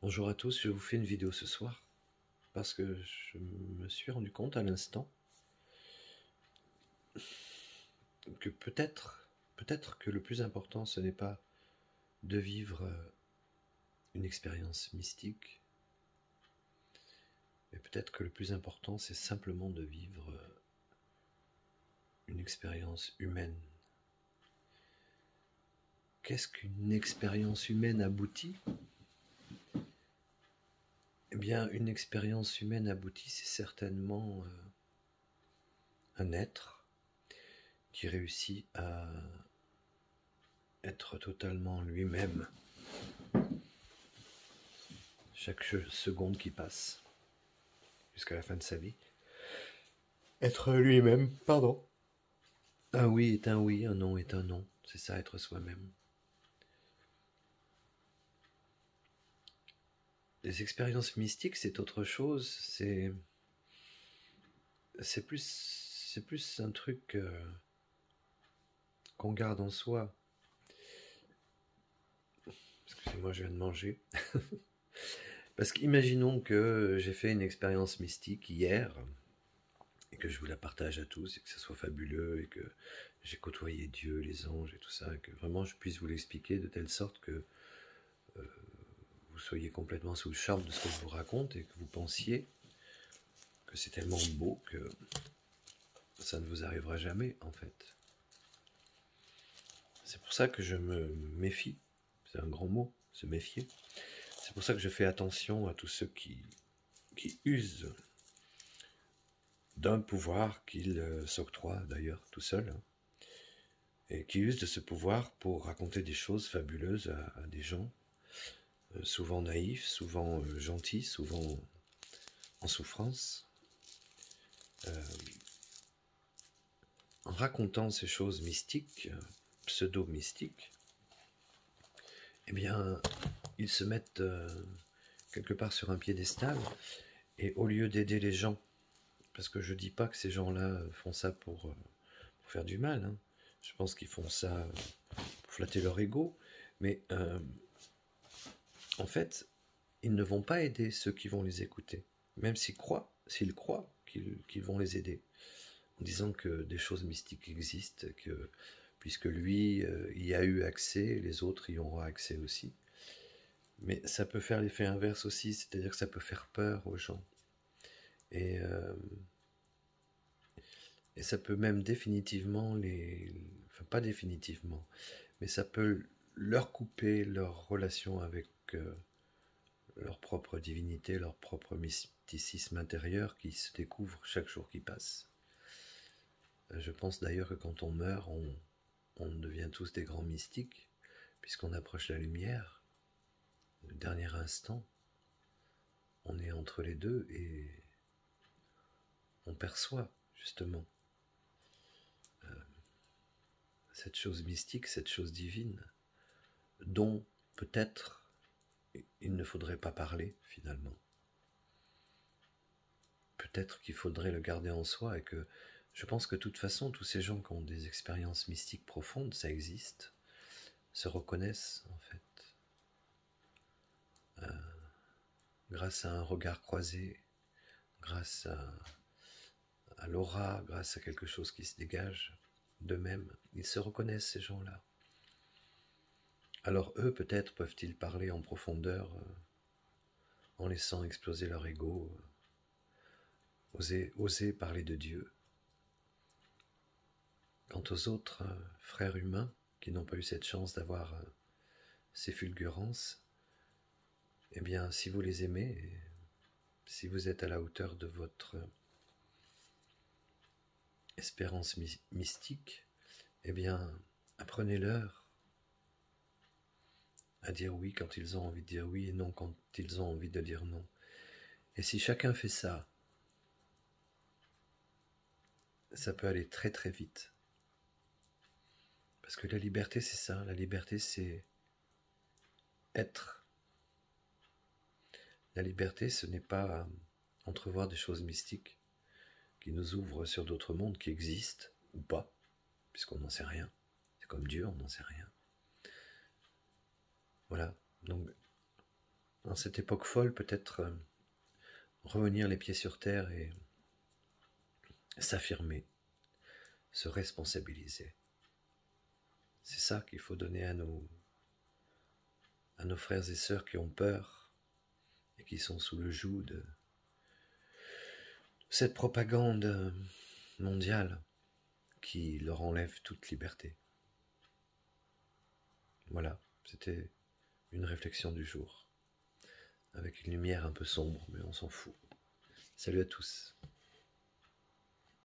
Bonjour à tous, je vous fais une vidéo ce soir parce que je me suis rendu compte à l'instant que peut-être que le plus important ce n'est pas de vivre une expérience mystique, mais peut-être que le plus important c'est simplement de vivre une expérience humaine. Qu'est-ce qu'une expérience humaine aboutie? Eh bien, une expérience humaine aboutie, c'est certainement un être qui réussit à être totalement lui-même chaque seconde qui passe jusqu'à la fin de sa vie. Être lui-même, pardon. Un oui est un oui, un non est un non. C'est ça, être soi-même. Les expériences mystiques, c'est autre chose. C'est plus un truc qu'on garde en soi. Excusez-moi, je viens de manger. Parce qu'imaginons que j'ai fait une expérience mystique hier et que je vous la partage à tous et que ce soit fabuleux et que j'ai côtoyé Dieu, les anges et tout ça, et que vraiment je puisse vous l'expliquer de telle sorte que vous soyez complètement sous le charme de ce que je vous raconte et que vous pensiez que c'est tellement beau que ça ne vous arrivera jamais en fait. C'est pour ça que je me méfie, c'est un grand mot, se méfier. C'est pour ça que je fais attention à tous ceux qui usent d'un pouvoir qu'ils s'octroient d'ailleurs tout seuls, hein, et qui usent de ce pouvoir pour raconter des choses fabuleuses à des gens, souvent naïfs, souvent gentils, souvent en souffrance. En racontant ces choses mystiques, pseudo-mystiques, eh bien, ils se mettent quelque part sur un piédestal, et au lieu d'aider les gens, parce que je dis pas que ces gens-là font ça pour faire du mal, hein. Je pense qu'ils font ça pour flatter leur ego, mais en fait, ils ne vont pas aider ceux qui vont les écouter, même s'ils croient qu'ils vont les aider, en disant que des choses mystiques existent, que puisque lui y a eu accès, les autres y auront accès aussi. Mais ça peut faire l'effet inverse aussi, c'est-à-dire que ça peut faire peur aux gens. Et, euh, et ça peut même définitivement enfin pas définitivement, mais ça peut leur couper leur relation avec leur propre divinité, leur propre mysticisme intérieur qui se découvre chaque jour qui passe. Je pense d'ailleurs que quand on meurt, on devient tous des grands mystiques, puisqu'on approche la lumière, le dernier instant, on est entre les deux et on perçoit justement cette chose mystique, cette chose divine, dont peut-être il ne faudrait pas parler finalement. Peut-être qu'il faudrait le garder en soi et que je pense que de toute façon, tous ces gens qui ont des expériences mystiques profondes, ça existe, se reconnaissent en fait, grâce à un regard croisé, grâce à l'aura, grâce à quelque chose qui se dégage d'eux-mêmes. Ils se reconnaissent ces gens-là. Alors eux, peut-être peuvent-ils parler en profondeur, en laissant exploser leur ego, oser parler de Dieu. Quant aux autres frères humains qui n'ont pas eu cette chance d'avoir ces fulgurances, eh bien, si vous les aimez, si vous êtes à la hauteur de votre espérance mystique, eh bien, apprenez-leur à dire oui quand ils ont envie de dire oui et non quand ils ont envie de dire non. Et si chacun fait ça, ça peut aller très très vite. Parce que la liberté, c'est ça. La liberté, c'est être. La liberté, ce n'est pas entrevoir des choses mystiques qui nous ouvrent sur d'autres mondes qui existent ou pas, puisqu'on n'en sait rien. C'est comme Dieu, on n'en sait rien. Voilà. Donc, dans cette époque folle, peut-être revenir les pieds sur terre et s'affirmer, se responsabiliser. C'est ça qu'il faut donner à nos frères et sœurs qui ont peur et qui sont sous le joug de cette propagande mondiale qui leur enlève toute liberté. Voilà, c'était une réflexion du jour, avec une lumière un peu sombre, mais on s'en fout. Salut à tous.